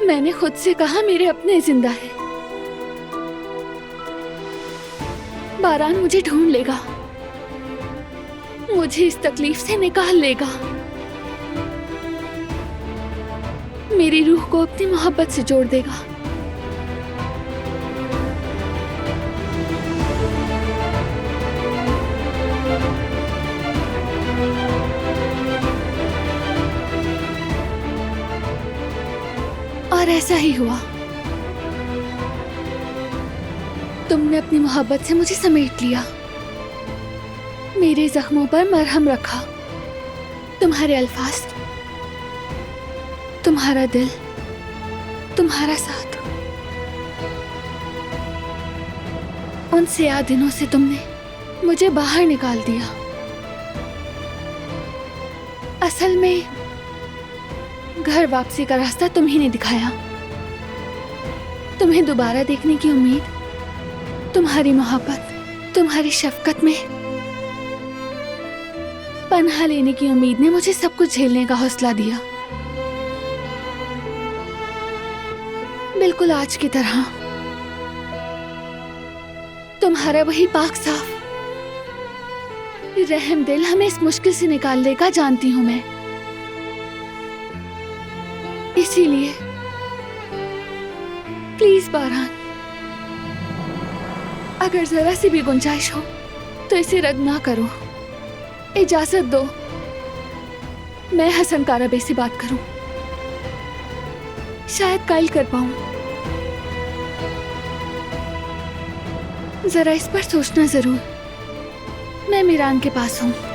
मैंने खुद से कहा मेरे अपने जिंदा है। बारान मुझे ढूंढ लेगा, मुझे इस तकलीफ से निकाल लेगा, मेरी रूह को अपनी मोहब्बत से जोड़ देगा। और ऐसा ही हुआ। तुमने अपनी मोहब्बत से मुझे समेट लिया, मेरे जख्मों पर मरहम रखा। तुम्हारे अल्फाज, तुम्हारा दिल, तुम्हारा साथ, उन सियाह दिनों से तुमने मुझे बाहर निकाल दिया। असल में घर वापसी का रास्ता तुम ही ने दिखाया। तुम्हें दोबारा देखने की उम्मीद, तुम्हारी मोहब्बत, तुम्हारी शफकत में पनाह लेने की उम्मीद ने मुझे सब कुछ झेलने का हौसला दिया। बिल्कुल आज की तरह। तुम्हारा वही पाक साफ रहम दिल हमें इस मुश्किल से निकाल लेगा, जानती हूं मैं। इसीलिए प्लीज बारान, अगर जरा सी भी गुंजाइश हो तो इसे रद्द ना करो। इजाजत दो मैं हसन काराबे से बात करूं, शायद कल कर पाऊं। जरा इस पर सोचना जरूर। मैं मीरान के पास हूं।